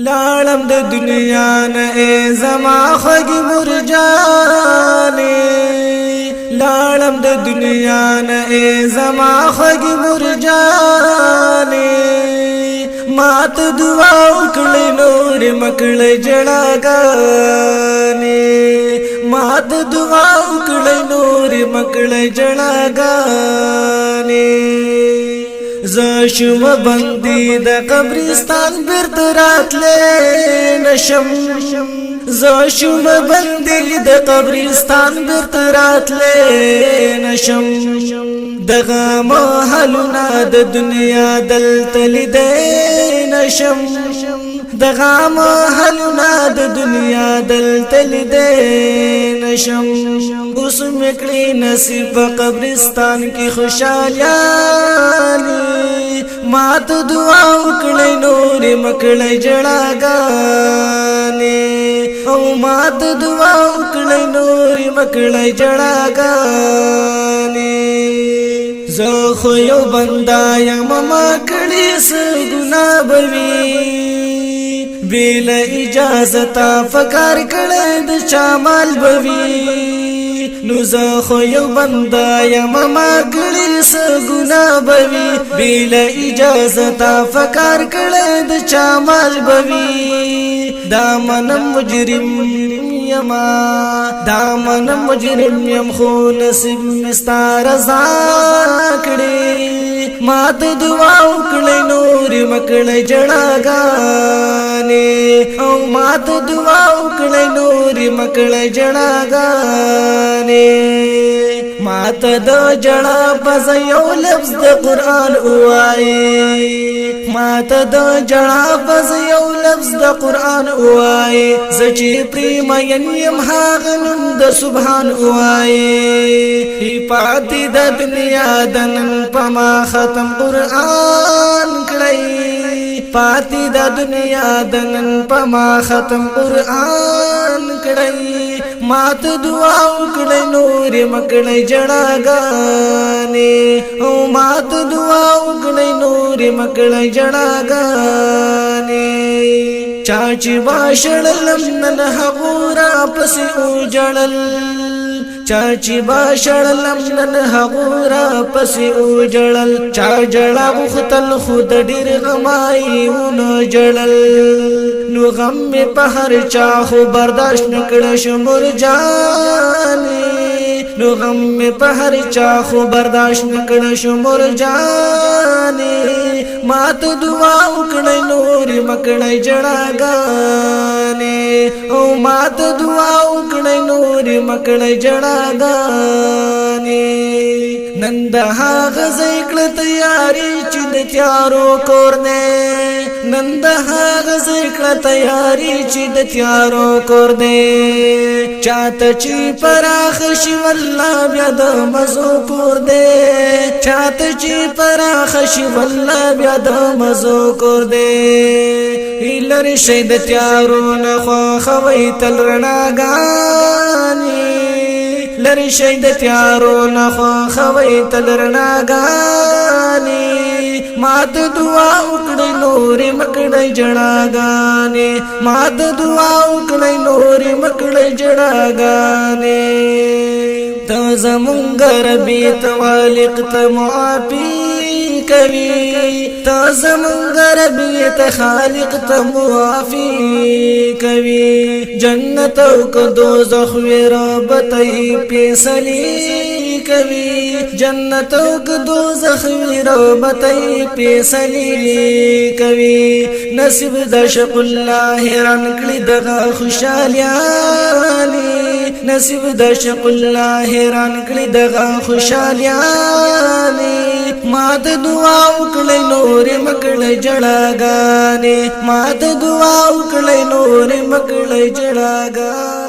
لاړم د دنیا نه ای زما خوږی مرجانې لاړم د دنیا نه ای زما خوږی مرجانې مات دعا وکړې نور مکړې جړاګانې مات دعا وکړې نور مکړې جړاګانې زشم بندی د قبرستان بیرته راتلې نشم زشم بندی د قبرستان بیرته راتلې نشم دغه محلونه د دنیا دلته لیدې نشم دغه محلونه د دنیا دلته لیدې نشم اوس مکړې نصیب په قبرستان کې خوشالیانې مات دعا وکړې نور مکړې جړاګانې او مات دعا وکړې نور مکړې جړاګانې زه خو یو بندا یم ما کړې څه ګناه بوي بلا اجازه فکر کړې د چامل بوي نو زه خو یو بندا یم ما کړې څه ګناه بوي بلا اجازه فکر کړې د چامل بوي دامن مجرم یما دامن مجرم یم خو نصیب مستار رضا کړې مات دعا وکړې نور مکړې جړاګانې او مات دعا وکړې نور مکړې جړاګانې مات د جړا پس یو لفظ د قران وایي مات د جړا پس یو لفظ د قران وایي زچې پریم یم هغه نوم د سبحان وایي پاتې د دنیا دنن پما ختم قران کړی پاتې د دنیا دنن پما ختم قران کړی مات دعا وکړې نور مکړې جړاګانې او مات دعا وکړې نور مکړې جړاګانې چاچی باشړلم نن هغورا پسې اوجړل چاچی باشړلم نن هغورا پسې اوجړل چا جړا غختل خود ډیر غمای ونو جړل نو غم په هر چا خو برداشت نکړ شمر جانې نو غم په هر چا خو برداشت نکړ شمر جانې مات دعا وکړې نور مکړې جړاګانې او مات دعا وکړې نور مکړې جړاګانې نن د هغه ځکړه تیاری چې د تیارو کور نه نن د هغه ځکړه تیاری چې د تیارو کور نه چاته چې پراخ شي والله بیا د مزو کور دی چاته چې پراخ شي والله بیا د مزو کور دی لری شي د تیارو نه خو خوي تل رڼاګانې لری شي د تیارو نه خو خوي تل رڼاګانې مات دعا وکړې نور مکړې جړاګانې مات دعا وکړې نور مکړې جړاګانې ته زمونږ ربي ته خالق ته معافي کوي ته زمونږ ربي ته خالق ته معافي کوي جنت او دوزخ وي رب ته فیصلې کوي جنت او دوزخ وي رب ته فیصلې کوي نصیب د شق الله رن کړي دغه خوشاليانې نصیب د شق الله رن کړي دغه خوشاليانې مات دعا وکړې نور مکړې جړاګانې مات دعا وکړې نور مکړې جړاګانې